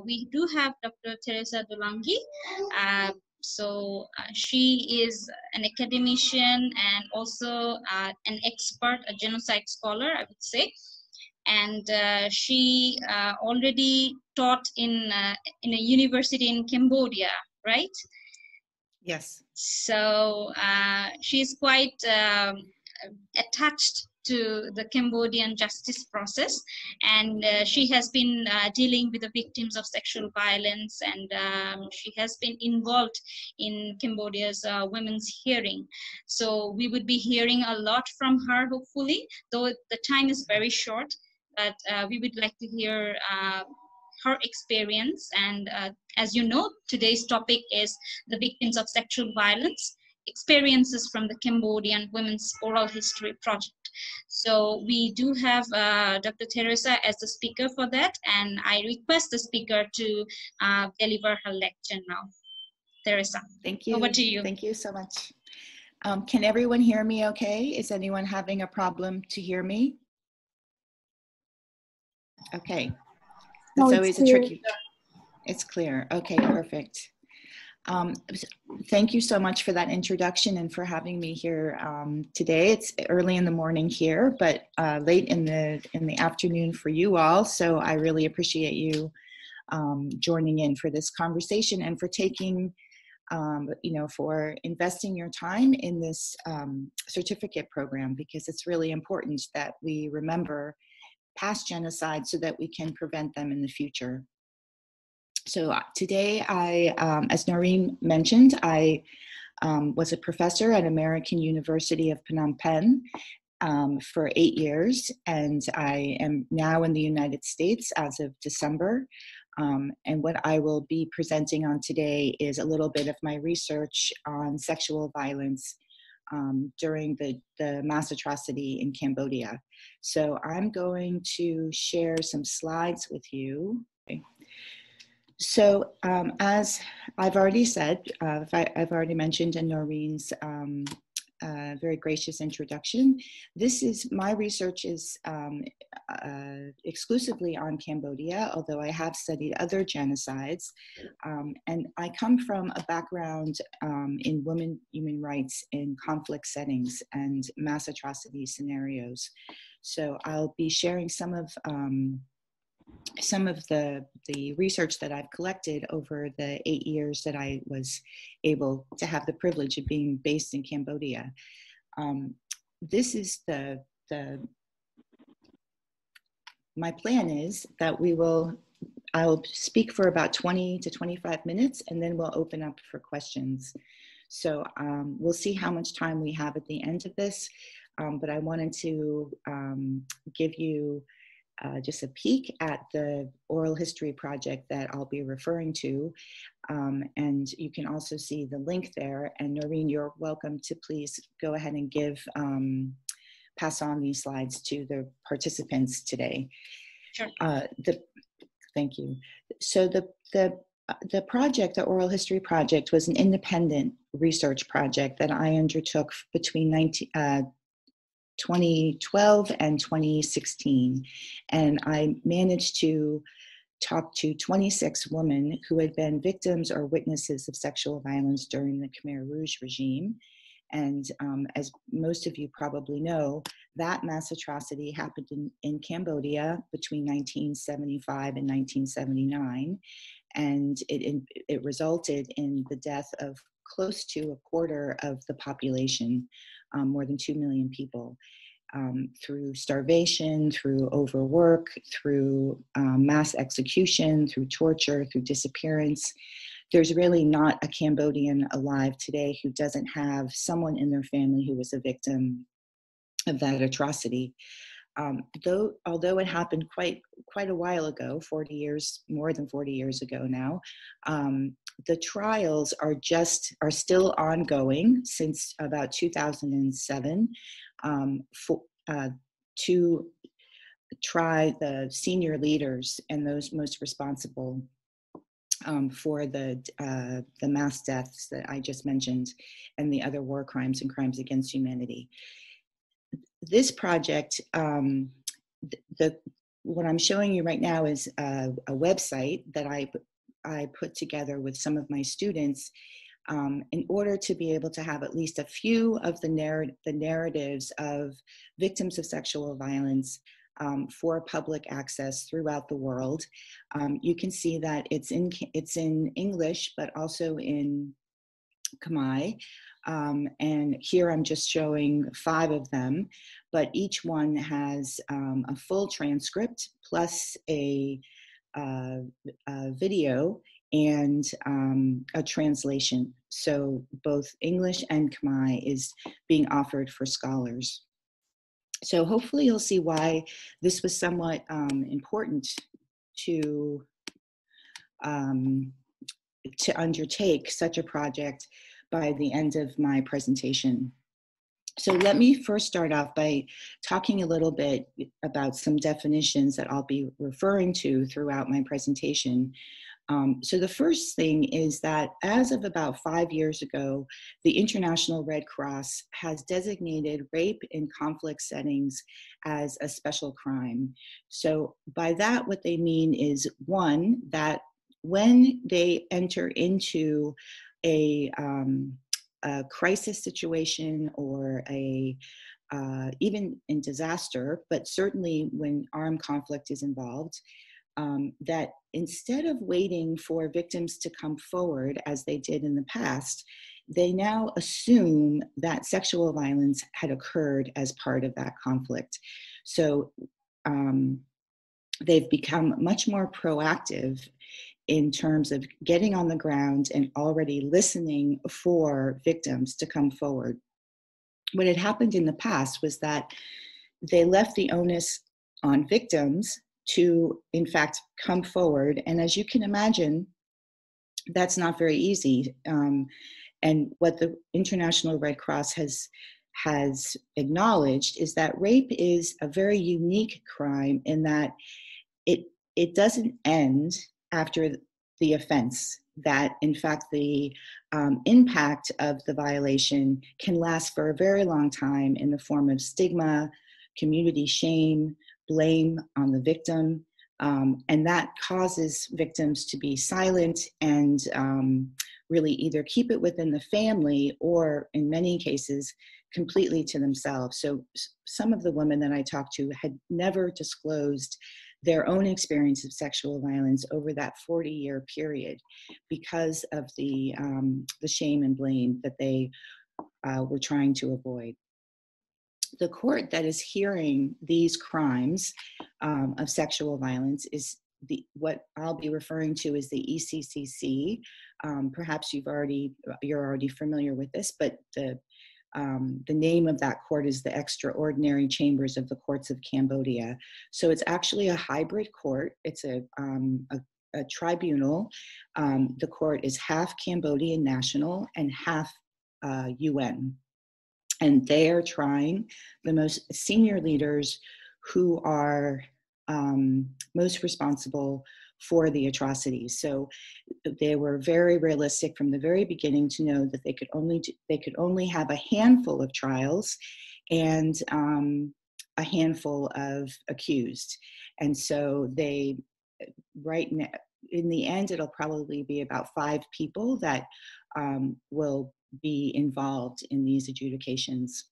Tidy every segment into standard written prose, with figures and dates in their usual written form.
we do have Dr. Theresa Dulangi. She is an academician and also an expert, a genocide scholar, I would say. And she already taught in a university in Cambodia, right? Yes. So she's quite attached to the Cambodian justice process, and she has been dealing with the victims of sexual violence, and she has been involved in Cambodia's women's hearing. So we would be hearing a lot from her, hopefully, though the time is very short, but we would like to hear her experience. And as you know, today's topic is the victims of sexual violence, experiences from the Cambodian Women's Oral History Project. So we do have Dr. Theresa as the speaker for that, and I request the speaker to deliver her lecture now. Theresa, thank you. Over to you. Thank you so much. Can everyone hear me okay? Is anyone having a problem to hear me? Okay. That's always a tricky. It's clear. Okay, perfect. Thank you so much for that introduction and for having me here today. It's early in the morning here, but late in the afternoon for you all. So I really appreciate you joining in for this conversation and for taking, for investing your time in this certificate program, because it's really important that we remember past genocide so that we can prevent them in the future. So today, as Naureen mentioned, I was a professor at American University of Phnom Penh for 8 years, and I am now in the United States as of December. And what I will be presenting on today is a little bit of my research on sexual violence during the mass atrocity in Cambodia. So I'm going to share some slides with you. Okay. So as I've already said, I've already mentioned in Naureen's very gracious introduction, my research is exclusively on Cambodia, although I have studied other genocides. And I come from a background in women human rights in conflict settings and mass atrocity scenarios. So I'll be sharing some of the research that I've collected over the 8 years that I was able to have the privilege of being based in Cambodia. This is my plan is that I'll speak for about 20 to 25 minutes, and then we'll open up for questions. So we'll see how much time we have at the end of this, but I wanted to give you just a peek at the oral history project that I'll be referring to. And you can also see the link there. And Naureen, you're welcome to please go ahead and pass on these slides to the participants today. Sure. Thank you. So the project, the oral history project, was an independent research project that I undertook between 2012 and 2016. And I managed to talk to 26 women who had been victims or witnesses of sexual violence during the Khmer Rouge regime. And as most of you probably know, that mass atrocity happened in Cambodia between 1975 and 1979. And it resulted in the death of close to a quarter of the population, more than 2 million people, through starvation, through overwork, through mass execution, through torture, through disappearance. There's really not a Cambodian alive today who doesn't have someone in their family who was a victim of that atrocity. Although it happened quite a while ago, 40 years, more than 40 years ago now, the trials are still ongoing since about 2007 to try the senior leaders and those most responsible for the mass deaths that I just mentioned and the other war crimes and crimes against humanity. This project, the what I'm showing you right now is a website that I put together with some of my students in order to be able to have at least a few of the narratives of victims of sexual violence for public access throughout the world. You can see that it's in English, but also in Khmer. And here I'm just showing 5 of them, but each one has a full transcript plus a video and a translation. So both English and Khmer is being offered for scholars. So hopefully you'll see why this was somewhat important to undertake such a project by the end of my presentation. So let me first start off by talking a little bit about some definitions that I'll be referring to throughout my presentation. So the first thing is that as of about 5 years ago, the International Red Cross has designated rape in conflict settings as a special crime. So by that, what they mean is, one, that when they enter into a crisis situation or even in disaster, but certainly when armed conflict is involved, that instead of waiting for victims to come forward as they did in the past, they now assume that sexual violence had occurred as part of that conflict. So they've become much more proactive in terms of getting on the ground and already listening for victims to come forward. What had happened in the past was that they left the onus on victims to, in fact, come forward. And as you can imagine, that's not very easy. And what the International Red Cross has acknowledged is that rape is a very unique crime in that it doesn't end after the offense, that in fact the impact of the violation can last for a very long time in the form of stigma, community shame, blame on the victim, and that causes victims to be silent and really either keep it within the family or in many cases completely to themselves. So some of the women that I talked to had never disclosed their own experience of sexual violence over that 40-year period because of the shame and blame that they were trying to avoid. The court that is hearing these crimes of sexual violence is what I'll be referring to as the ECCC. Perhaps you're already familiar with this, but the name of that court is the Extraordinary Chambers of the Courts of Cambodia. So it's actually a hybrid court. It's a tribunal. The court is half Cambodian national and half UN. And they are trying the most senior leaders who are most responsible for the atrocities. So they were very realistic from the very beginning to know that they could only have a handful of trials and a handful of accused. And so they, right now, in the end, it'll probably be about 5 people that will be involved in these adjudications.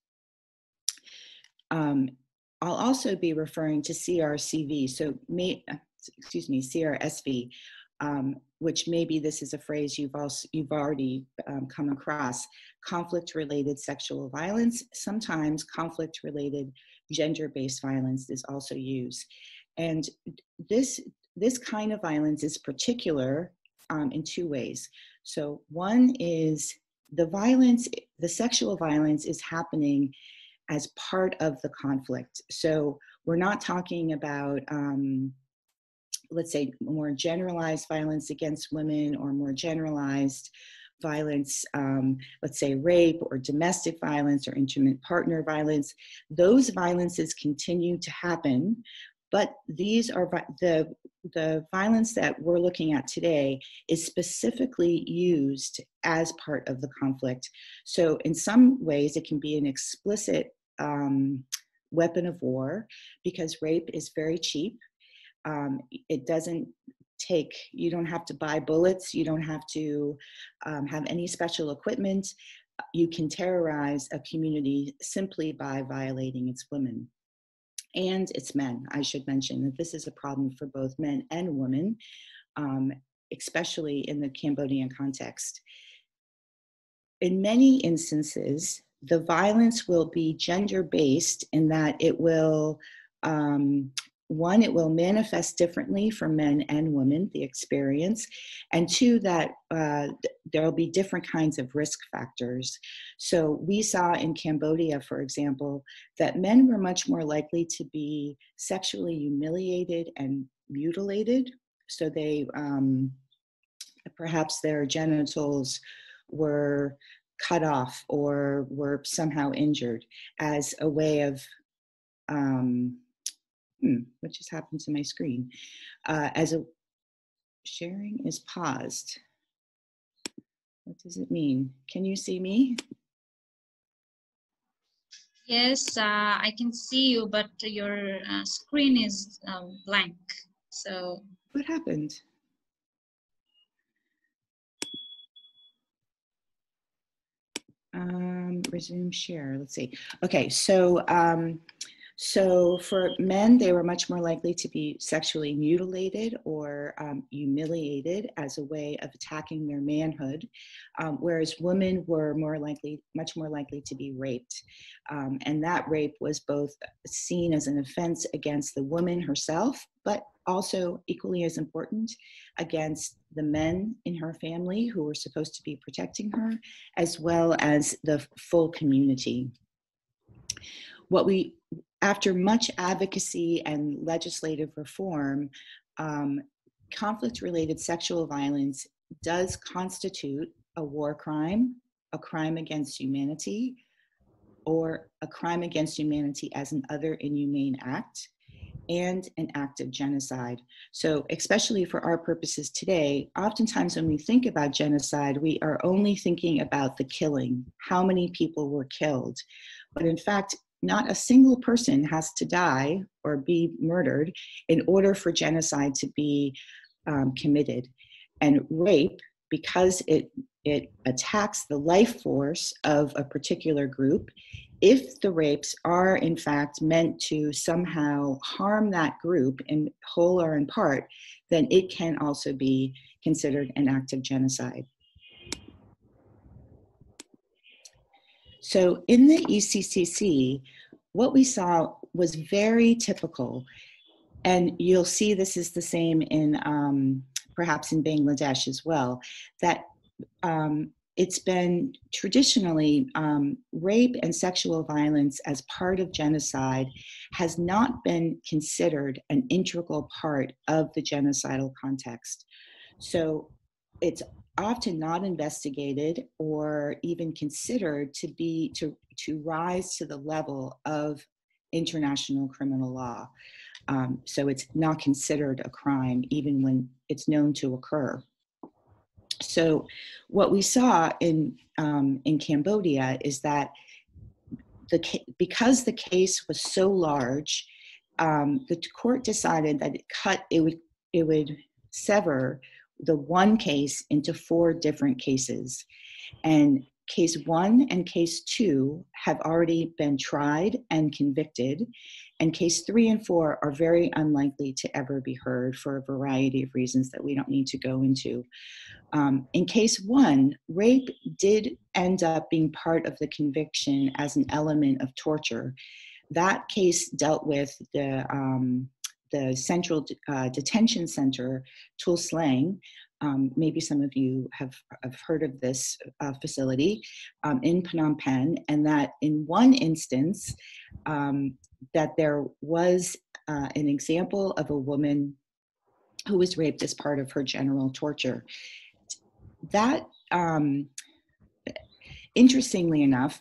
I'll also be referring to CRCV, so CRSV, which maybe this is a phrase you've already come across. Conflict-related sexual violence. Sometimes conflict-related gender-based violence is also used, and this kind of violence is particular in 2 ways. So one is the sexual violence is happening as part of the conflict. So we're not talking about, let's say, more generalized violence against women or more generalized violence, let's say rape or domestic violence or intimate partner violence. Those violences continue to happen, but these are the violence that we're looking at today is specifically used as part of the conflict. So in some ways, it can be an explicit weapon of war because rape is very cheap. It doesn't take, you don't have to buy bullets, you don't have to have any special equipment. You can terrorize a community simply by violating its women and its men. I should mention that this is a problem for both men and women, especially in the Cambodian context. In many instances, the violence will be gender-based in that it will, one, it will manifest differently for men and women, the experience, and two, that there will be different kinds of risk factors. So we saw in Cambodia, for example, that men were much more likely to be sexually humiliated and mutilated. So they, perhaps their genitals were cut off or were somehow injured as a way of, what just happened to my screen? As a, sharing is paused. What does it mean? Can you see me? Yes, I can see you, but your screen is blank. So What happened? Resume share. Let's see. Okay, so so for men, they were much more likely to be sexually mutilated or humiliated as a way of attacking their manhood, whereas women were much more likely to be raped. And that rape was both seen as an offense against the woman herself, but also equally as important, against the men in her family who were supposed to be protecting her, as well as the full community. After much advocacy and legislative reform, conflict-related sexual violence does constitute a war crime, a crime against humanity, or a crime against humanity as an other inhumane act, and an act of genocide. So especially for our purposes today, oftentimes when we think about genocide, we are only thinking about the killing, how many people were killed. But in fact, not a single person has to die or be murdered in order for genocide to be committed. And rape, because it attacks the life force of a particular group, if the rapes are in fact meant to somehow harm that group in whole or in part, then it can also be considered an act of genocide. So in the ECCC, what we saw was very typical, and you'll see this is the same in perhaps in Bangladesh as well, that it's been traditionally rape and sexual violence as part of genocide has not been considered an integral part of the genocidal context. So it's often not investigated or even considered to rise to the level of international criminal law. So it's not considered a crime even when it's known to occur. So what we saw in Cambodia is that because the case was so large, the court decided that it would sever the one case into 4 different cases. And case 1 and case 2 have already been tried and convicted, and case 3 and 4 are very unlikely to ever be heard for a variety of reasons that we don't need to go into. In case 1, rape did end up being part of the conviction as an element of torture. That case dealt with the central detention center, Tul Slang. Maybe some of you have heard of this facility in Phnom Penh, and that in one instance, that there was an example of a woman who was raped as part of her general torture. That, interestingly enough,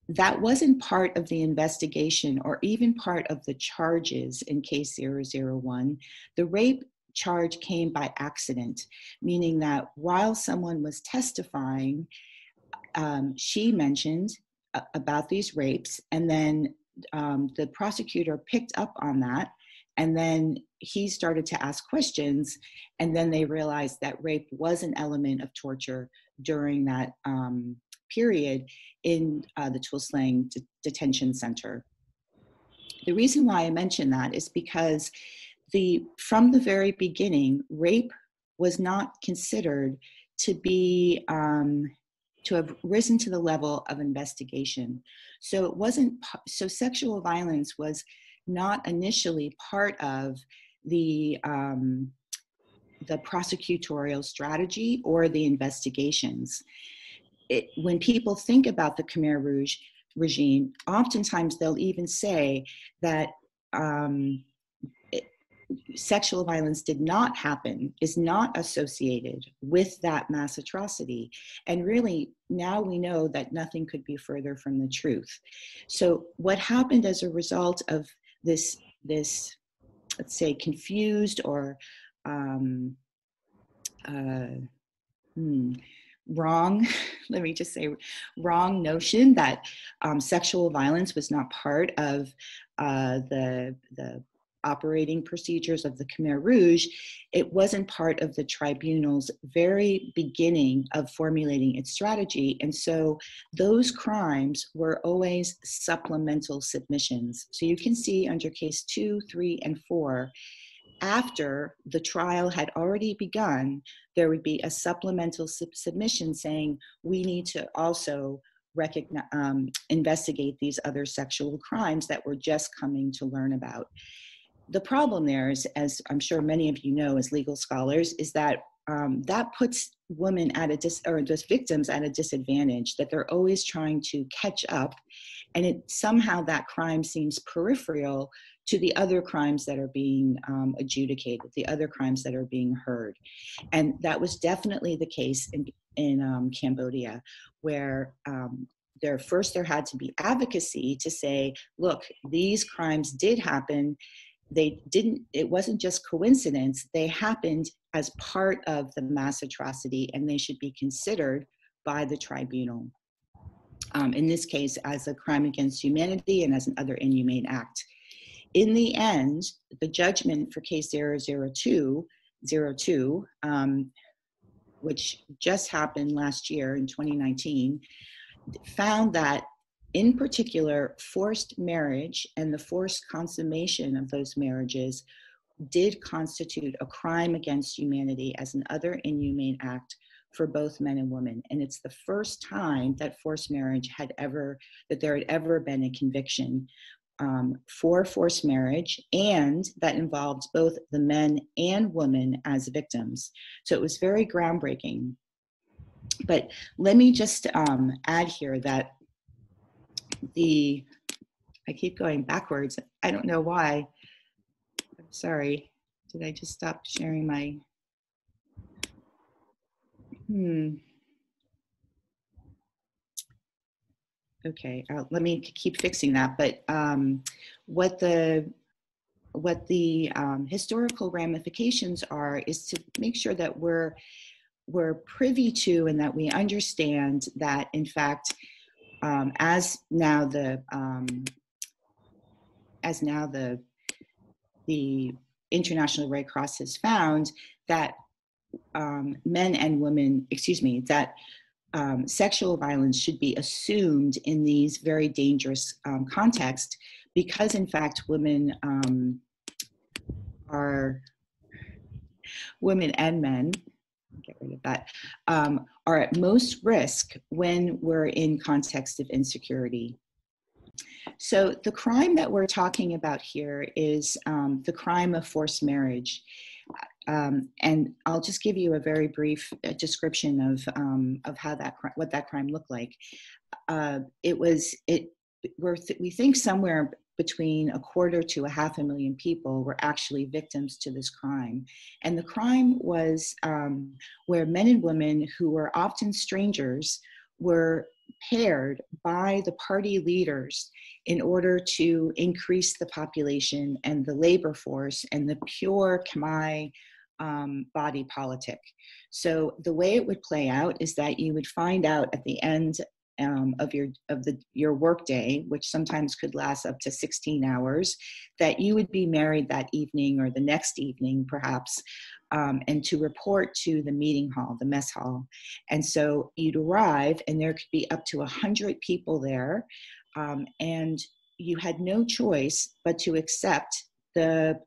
that wasn't part of the investigation or even part of the charges in case 001. The rape charge came by accident, meaning that while someone was testifying, she mentioned about these rapes, and then the prosecutor picked up on that And then he started to ask questions, and then they realized that rape was an element of torture during that period in the Tuolsleng detention center. The reason why I mention that is because from the very beginning, rape was not considered to be to have risen to the level of investigation. So it wasn't. So sexual violence was not initially part of the prosecutorial strategy or the investigations. When people think about the Khmer Rouge regime, oftentimes they'll even say that sexual violence did not happen, is not associated with that mass atrocity. And really, now we know that nothing could be further from the truth. So what happened as a result of this let's say, confused or wrong, let me just say, wrong notion that sexual violence was not part of the operating procedures of the Khmer Rouge, it wasn't part of the tribunal's very beginning of formulating its strategy. And so those crimes were always supplemental submissions. So you can see under case 2, 3, and 4, after the trial had already begun, there would be a supplemental submission saying, we need to also investigate these other sexual crimes that we're just coming to learn about. The problem there is, as I'm sure many of you know as legal scholars, is that that puts women at or just victims at a disadvantage, that they're always trying to catch up, and somehow that crime seems peripheral to the other crimes that are being adjudicated, the other crimes that are being heard. And that was definitely the case in Cambodia, where there had to be advocacy to say, look, these crimes did happen. It wasn't just coincidence, they happened as part of the mass atrocity, and they should be considered by the tribunal. In this case, as a crime against humanity and as another inhumane act. In the end, the judgment for case 002, which just happened last year in 2019, found that in particular, forced marriage and the forced consummation of those marriages did constitute a crime against humanity as an other inhumane act for both men and women. And it's the first time that forced marriage that there had ever been a conviction for forced marriage, and that involved both the men and women as victims. So it was very groundbreaking. But let me just add here that I keep going backwards. I don't know why. I'm sorry. Did I just stop sharing my? Okay, let me keep fixing that. But what the historical ramifications are is to make sure that we're privy to and that we understand that, in fact, as now the International Red Cross has found that men and women, that sexual violence should be assumed in these very dangerous contexts, because in fact women and men, get rid of that, are at most risk when we're in context of insecurity. So the crime that we're talking about here is the crime of forced marriage. And I'll just give you a very brief description of how what that crime looked like. We think somewhere between 250,000 to 500,000 people were actually victims to this crime. And the crime was where men and women who were often strangers were paired by the party leaders in order to increase the population and the labor force and the pure Khmer body politic. So the way it would play out is that you would find out at the end of your work day, which sometimes could last up to 16 hours, that you would be married that evening or the next evening, perhaps, and to report to the meeting hall, the mess hall. And so you'd arrive, and there could be up to 100 people there, and you had no choice but to accept the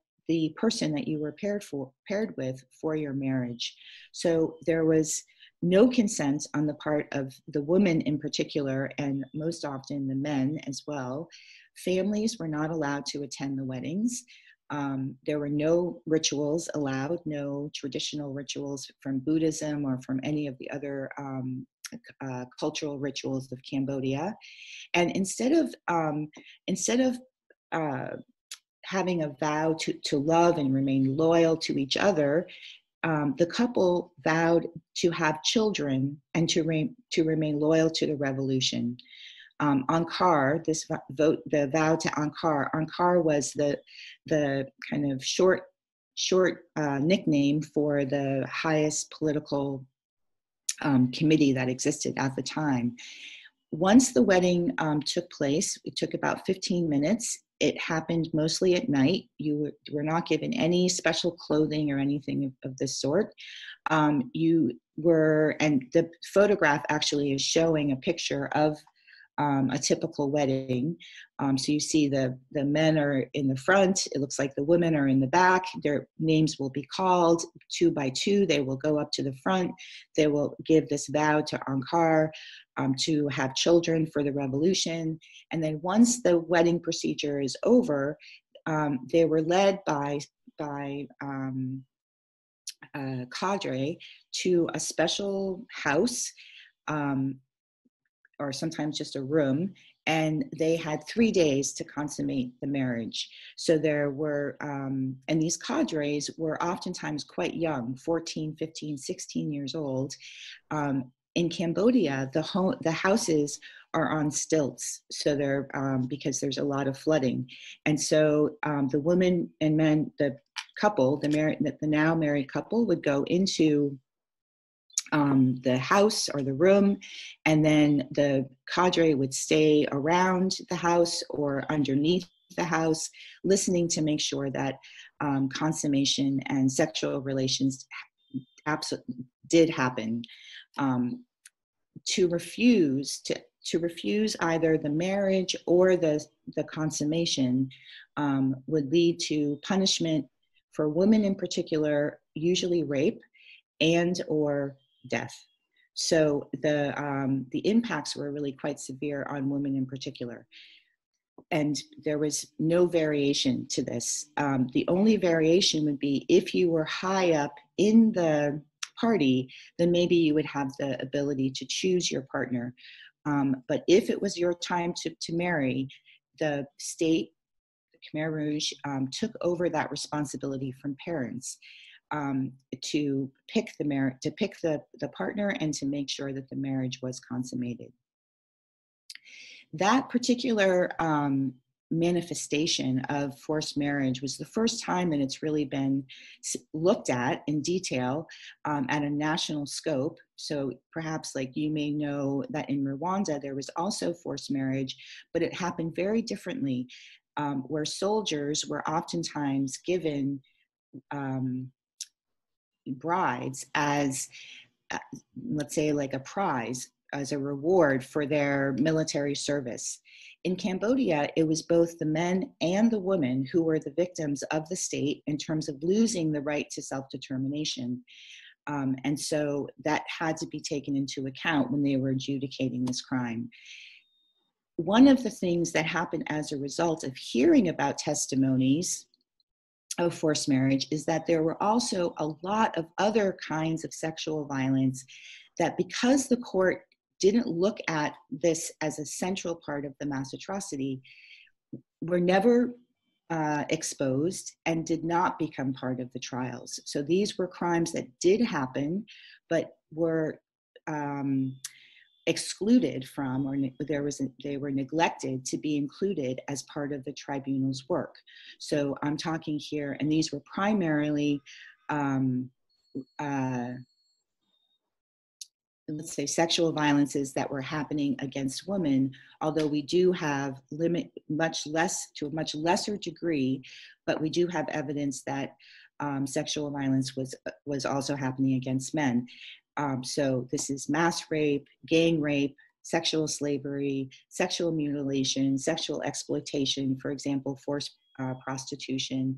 person that you were paired with for your marriage. So there was no consent on the part of the woman in particular, and most often the men as well. Families were not allowed to attend the weddings. There were no rituals allowed, no traditional rituals from Buddhism or from any of the other cultural rituals of Cambodia. And instead of having a vow to love and remain loyal to each other, the couple vowed to have children and to remain loyal to the revolution. Ankar, the vow to Ankar. Ankar was the kind of short nickname for the highest political committee that existed at the time. Once the wedding took place, it took about 15 minutes. It happened mostly at night. You were not given any special clothing or anything of this sort. And the photograph actually is showing a picture of a typical wedding. So you see the men are in the front. It looks like the women are in the back. Their names will be called 2 by 2. They will go up to the front. They will give this vow to Ankar to have children for the revolution. And then once the wedding procedure is over, they were led by a cadre to a special house, or sometimes just a room, and they had 3 days to consummate the marriage. So there were, and these cadres were oftentimes quite young, 14, 15, 16 years old. In Cambodia, the houses are on stilts, so they're because there's a lot of flooding, and so the women and men, the couple, the now married couple, would go into the house or the room, and then the cadre would stay around the house or underneath the house, listening to make sure that consummation and sexual relations absolutely did happen. To refuse either the marriage or the consummation would lead to punishment for women in particular, usually rape and or death. So the impacts were really quite severe on women in particular. And there was no variation to this. The only variation would be if you were high up in the party, then maybe you would have the ability to choose your partner. But if it was your time to marry, the state, the Khmer Rouge, took over that responsibility from parents to pick the partner and to make sure that the marriage was consummated. That particular manifestation of forced marriage was the first time that it's really been looked at in detail at a national scope. So perhaps, like, you may know that in Rwanda there was also forced marriage, but it happened very differently, where soldiers were oftentimes given brides as, let's say, like a prize, as a reward for their military service. In Cambodia, it was both the men and the women who were the victims of the state in terms of losing the right to self-determination. And so that had to be taken into account when they were adjudicating this crime. One of the things that happened as a result of hearing about testimonies of forced marriage is that there were also a lot of other kinds of sexual violence that, because the court didn't look at this as a central part of the mass atrocity, were never exposed and did not become part of the trials. So these were crimes that did happen, but were excluded from, or they were neglected to be included as part of the tribunal's work. So I'm talking here, and these were primarily let's say, sexual violences that were happening against women, although we do have much lesser degree, but we do have evidence that sexual violence was also happening against men. So this is mass rape, gang rape, sexual slavery, sexual mutilation, sexual exploitation, for example, forced prostitution,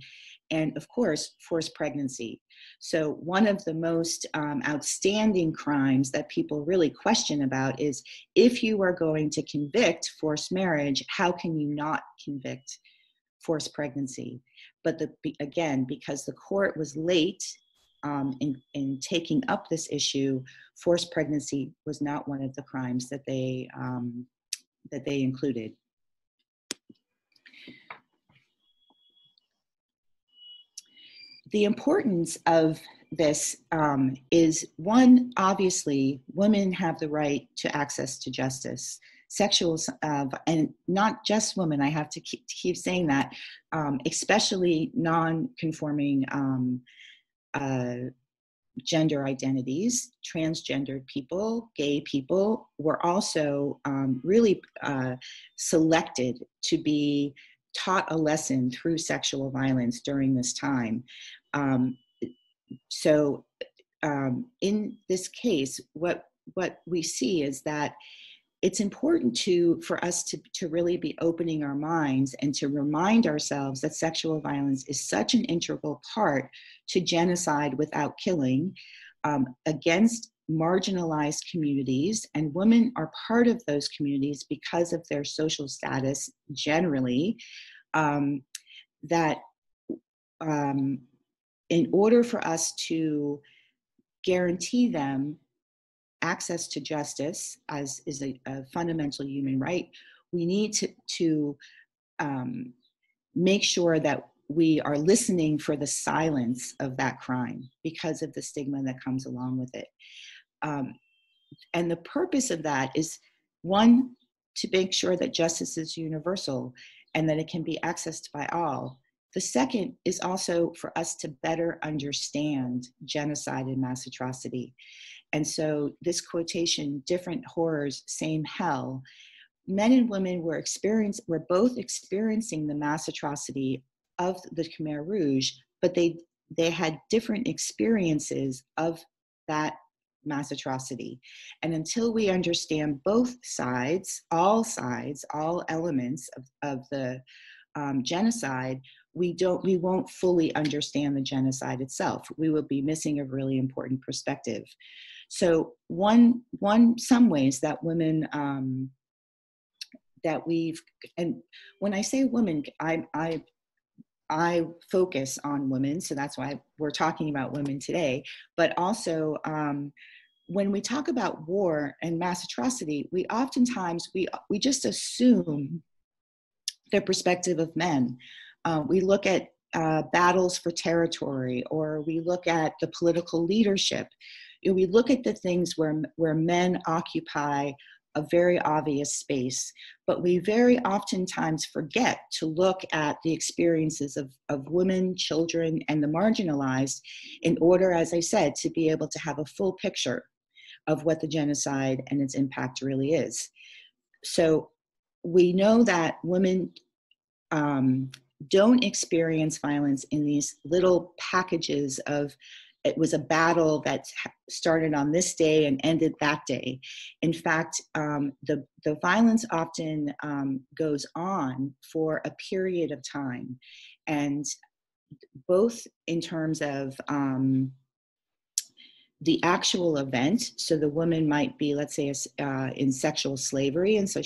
and of course, forced pregnancy. So one of the most outstanding crimes that people really question about is, if you are going to convict forced marriage, how can you not convict forced pregnancy? But again, because the court was late in taking up this issue, forced pregnancy was not one of the crimes that they included. The importance of this is, one, obviously, women have the right to access to justice. And not just women, I have to keep saying that, especially non-conforming gender identities, transgendered people, gay people, were also really selected to be taught a lesson through sexual violence during this time. So in this case, what we see is that it's important for us to really be opening our minds and to remind ourselves that sexual violence is such an integral part to genocide without killing, against marginalized communities, and women are part of those communities because of their social status generally, that in order for us to guarantee them access to justice, as is a fundamental human right, we need to make sure that we are listening for the silence of that crime because of the stigma that comes along with it. And the purpose of that is, one, to make sure that justice is universal and that it can be accessed by all. The second is also for us to better understand genocide and mass atrocity. And so this quotation, "different horrors, same hell," men and women were both experiencing the mass atrocity of the Khmer Rouge, but they had different experiences of that mass atrocity. And until we understand both sides, all elements of the genocide, we won't fully understand the genocide itself. We will be missing a really important perspective. So some ways that women, and when I say women, I focus on women, so that's why we're talking about women today, but also when we talk about war and mass atrocity, we oftentimes, we just assume the perspective of men. We look at battles for territory, or we look at the political leadership. We look at the things where men occupy a very obvious space, but we very oftentimes forget to look at the experiences of women, children, and the marginalized in order, as I said, to be able to have a full picture of what the genocide and its impact really is. So we know that women don't experience violence in these little packages of, it was a battle that started on this day and ended that day. In fact, the violence often goes on for a period of time. And both in terms of the actual event, so the woman might be, let's say, in sexual slavery, and so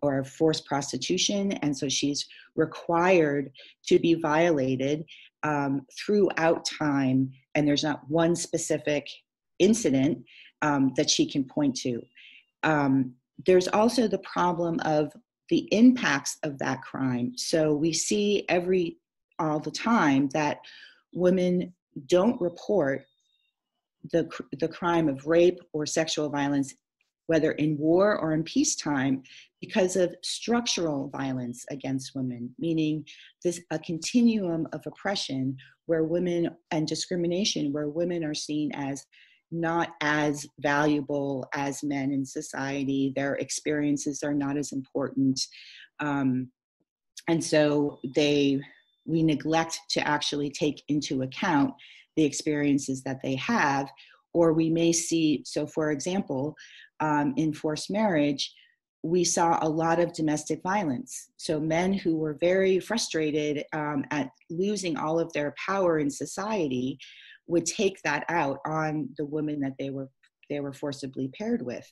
or forced prostitution, and so she's required to be violated throughout time, and there's not one specific incident that she can point to. There's also the problem of the impacts of that crime. So we see all the time that women don't report the crime of rape or sexual violence, whether in war or in peacetime, because of structural violence against women, meaning a continuum of oppression where women, and discrimination, where women are seen as not as valuable as men in society. Their experiences are not as important. And so we neglect to actually take into account the experiences that they have, or we may see, so for example, in forced marriage, we saw a lot of domestic violence. So men who were very frustrated at losing all of their power in society would take that out on the women that they were forcibly paired with.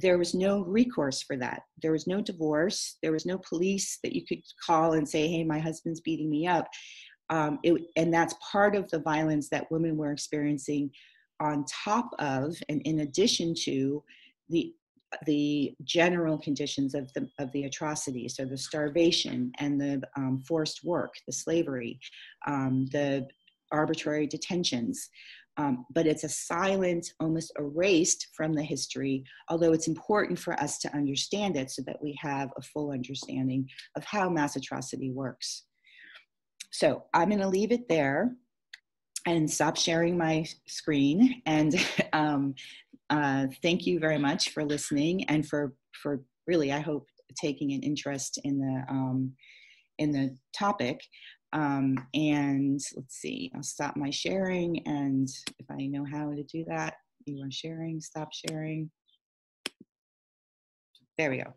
There was no recourse for that. There was no divorce. There was no police that you could call and say, hey, my husband's beating me up. And that's part of the violence that women were experiencing on top of and in addition to the general conditions of the atrocity. So the starvation and the forced work, the slavery, the arbitrary detentions. But it's a silent, almost erased from the history, although it's important for us to understand it so that we have a full understanding of how mass atrocity works. So I'm going to leave it there and stop sharing my screen. And thank you very much for listening and for really, I hope, taking an interest in the topic. And let's see, I'll stop my sharing, and if I know how to do that, you are sharing, stop sharing. There we go.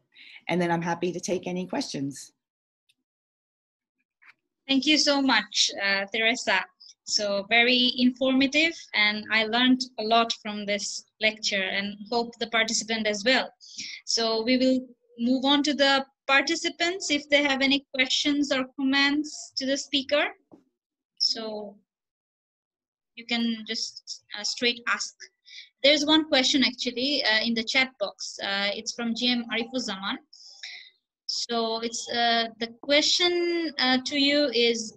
And then I'm happy to take any questions. Thank you so much, Theresa. So very informative, and I learned a lot from this lecture and hope the participant as well. So we will move on to the participants if they have any questions or comments to the speaker. So you can just straight ask. There's one question actually in the chat box. It's from GM Arifuzaman. So it's the question to you is,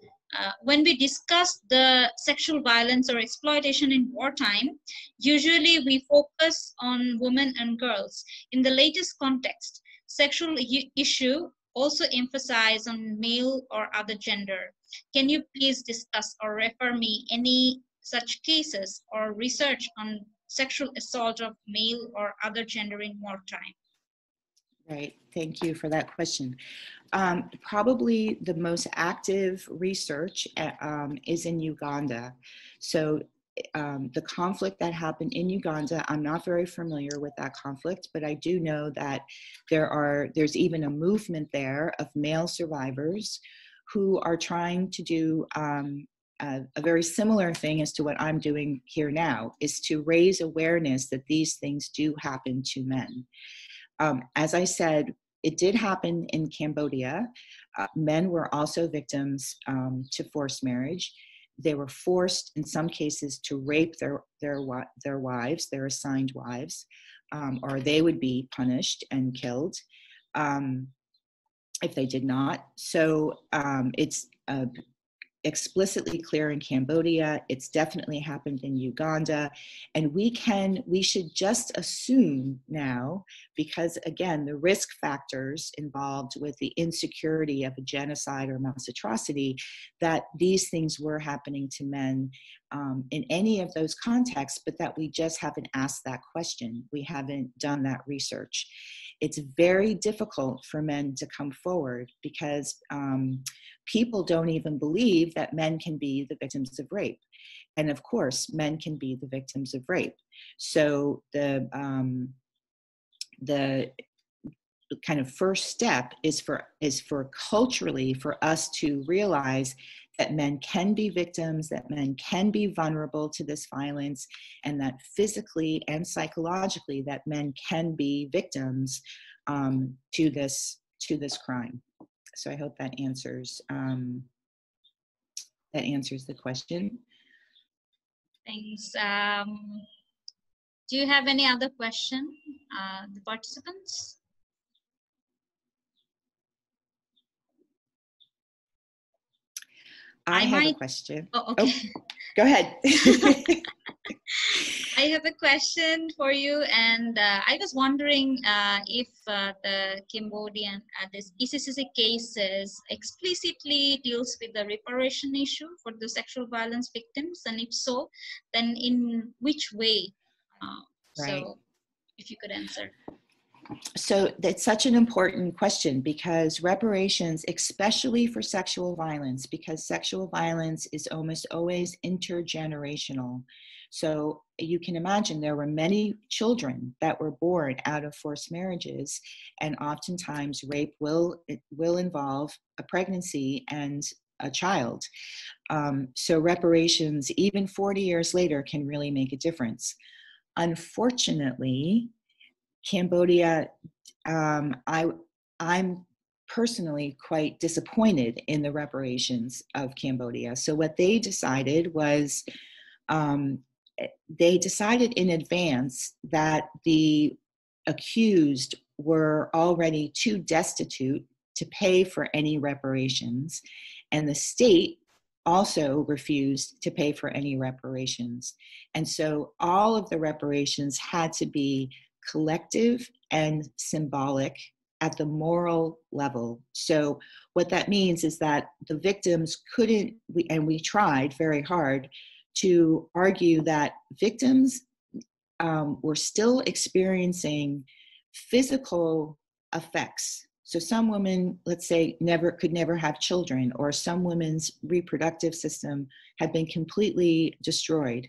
when we discuss the sexual violence or exploitation in wartime, usually we focus on women and girls. In the latest context, sexual issue also emphasize on male or other gender. Can you please discuss or refer me any such cases or research on sexual assault of male or other gender in wartime? Right, thank you for that question. Probably the most active research is in Uganda. So the conflict that happened in Uganda, I'm not very familiar with that conflict, but I do know that there's even a movement there of male survivors who are trying to do a very similar thing as to what I'm doing here now, is to raise awareness that these things do happen to men. As I said, it did happen in Cambodia. Men were also victims to forced marriage. They were forced, in some cases, to rape their wives, their assigned wives, or they would be punished and killed if they did not. So it's explicitly clear in Cambodia. It's definitely happened in Uganda. And we should just assume now, because again, the risk factors involved with the insecurity of a genocide or mass atrocity, that these things were happening to men in any of those contexts, but that we just haven't asked that question. We haven't done that research. It's very difficult for men to come forward because people don't even believe that men can be the victims of rape. And of course, men can be the victims of rape. So the kind of first step is for culturally for us to realize that men can be victims, that men can be vulnerable to this violence, and that physically and psychologically that men can be victims to this crime. So I hope that answers the question. Thanks. Do you have any other question, the participants? I have a question. Oh, okay. Oh, go ahead. I have a question for you, and I was wondering if the Cambodian, this ECCC cases explicitly deals with the reparation issue for the sexual violence victims, and if so, then in which way Right. So if you could answer. So that's such an important question, because reparations, especially for sexual violence, because sexual violence is almost always intergenerational. So you can imagine there were many children that were born out of forced marriages, and oftentimes rape will involve a pregnancy and a child. So reparations, even 40 years later, can really make a difference. Unfortunately, Cambodia, I'm personally quite disappointed in the reparations of Cambodia. So what they decided was, they decided in advance that the accused were already too destitute to pay for any reparations, and the state also refused to pay for any reparations. And so all of the reparations had to be collective and symbolic at the moral level. So what that means is that the victims couldn't, and we tried very hard to argue that victims were still experiencing physical effects. So some women, let's say, could never have children, or some women's reproductive system had been completely destroyed.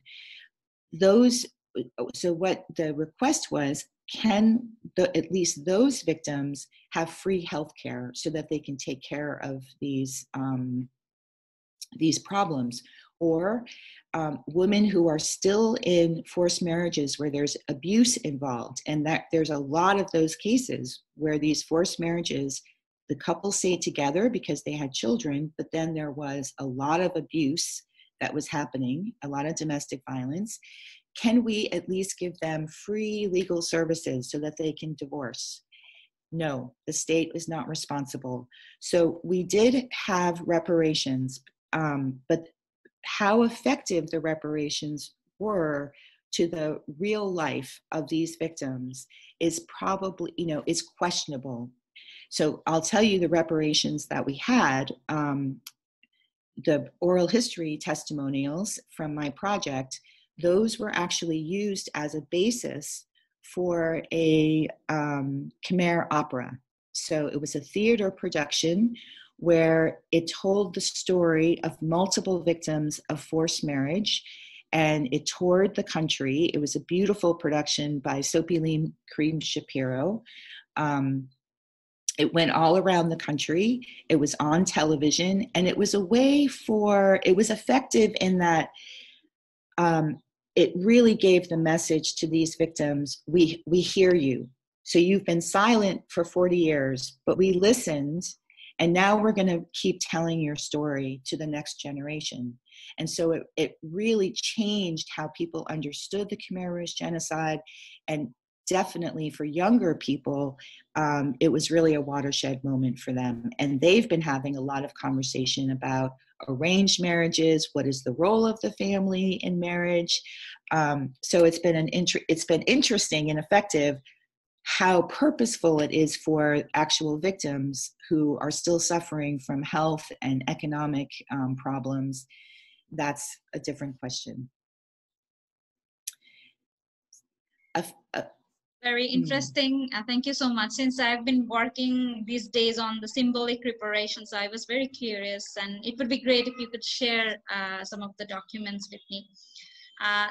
So what the request was, can at least those victims have free health care so that they can take care of these problems? Or women who are still in forced marriages where there's abuse involved, and that there's a lot of those cases where these forced marriages, the couple stayed together because they had children, but then there was a lot of abuse that was happening, a lot of domestic violence. Can we at least give them free legal services so that they can divorce? No, the state is not responsible. So we did have reparations, but how effective the reparations were to the real life of these victims is probably, is questionable. So I'll tell you the reparations that we had. The oral history testimonials from my project, those were actually used as a basis for a Khmer opera. So it was a theater production where it told the story of multiple victims of forced marriage, and it toured the country. It was a beautiful production by Sopiline Cream Shapiro. It went all around the country. It was on television, and it was a way it was effective in that it really gave the message to these victims: we hear you. So you've been silent for 40 years, but we listened, and now we're going to keep telling your story to the next generation. And so it really changed how people understood the Khmer Rouge genocide, and definitely for younger people, it was really a watershed moment for them. And they've been having a lot of conversation about arranged marriages. What is the role of the family in marriage? So it's been interesting and effective how purposeful it is for actual victims who are still suffering from health and economic problems. That's a different question. Very interesting. Thank you so much. Since I've been working these days on the symbolic reparations, I was very curious, and it would be great if you could share some of the documents with me.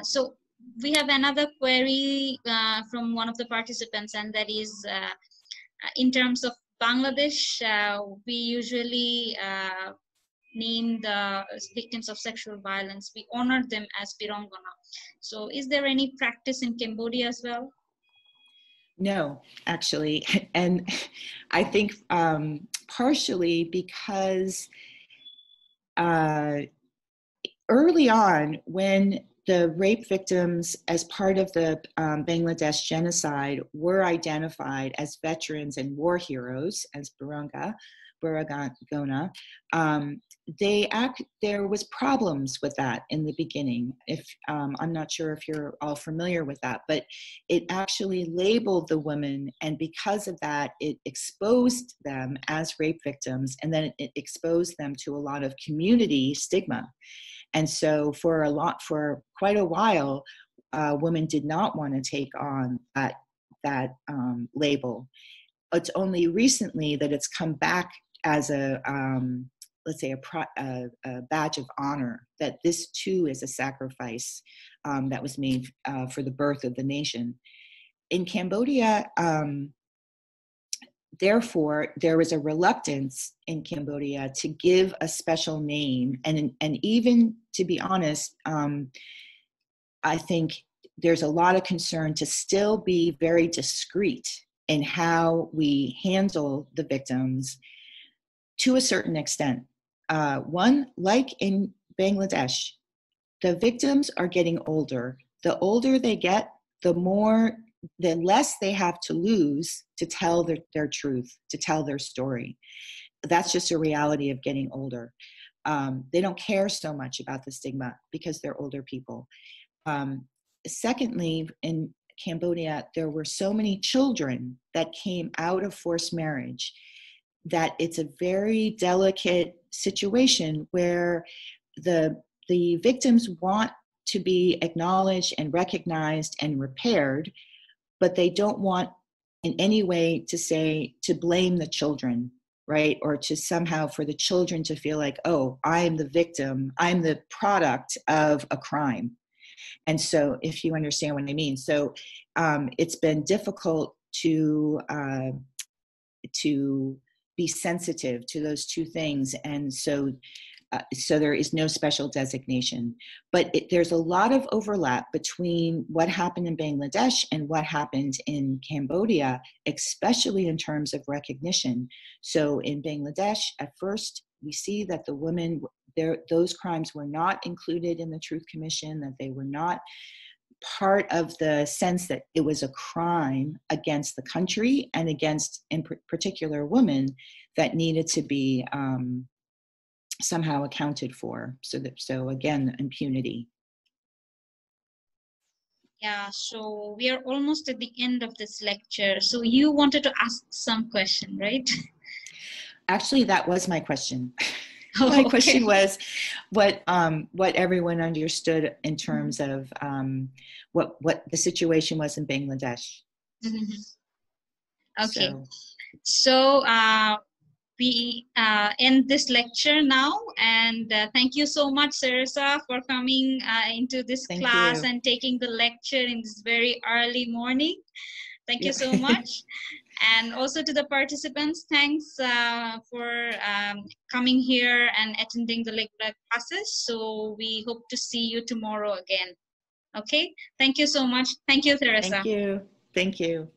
So we have another query from one of the participants, and that is in terms of Bangladesh, we usually name the victims of sexual violence. We honor them as Birongana. So is there any practice in Cambodia as well? No, actually. And I think partially because early on, when the rape victims as part of the Bangladesh genocide were identified as veterans and war heroes, as Burangana, there was problems with that in the beginning. I'm not sure if you're all familiar with that, but it actually labeled the women, and because of that, it exposed them as rape victims, and then it exposed them to a lot of community stigma. And so for quite a while, women did not want to take on that label. It's only recently that it's come back as a, let's say, a badge of honor, that this too is a sacrifice that was made for the birth of the nation. In Cambodia, therefore, there was a reluctance in Cambodia to give a special name. And even, to be honest, I think there's a lot of concern to still be very discreet in how we handle the victims to a certain extent. One, like in Bangladesh, the victims are getting older. The older they get, the less they have to lose to tell their truth, to tell their story. That's just a reality of getting older. They don't care so much about the stigma because they're older people. Secondly, in Cambodia, there were so many children that came out of forced marriage that it's a very delicate situation where the victims want to be acknowledged and recognized and repaired, but they don't want in any way to blame the children, right? Or to somehow for the children to feel like, oh, I'm the victim, I'm the product of a crime. And so, if you understand what I mean. So it's been difficult to be sensitive to those two things. And so there is no special designation. But there's a lot of overlap between what happened in Bangladesh and what happened in Cambodia, especially in terms of recognition. So in Bangladesh, at first, we see that the women, those crimes were not included in the Truth Commission, that they were not part of the sense that it was a crime against the country and against, in particular, women that needed to be somehow accounted for. So again, impunity. Yeah, so we are almost at the end of this lecture. So you wanted to ask some question, right? Actually, that was my question. Oh, my okay. question was what everyone understood in terms of what the situation was in Bangladesh. Mm-hmm. Okay. So we end this lecture now, and thank you so much, Theresa, for coming into this class and taking the lecture in this very early morning. Thank you so much. And also to the participants, thanks for coming here and attending the regular classes. So we hope to see you tomorrow again. Okay, thank you so much. Thank you, Theresa. Thank you. Thank you.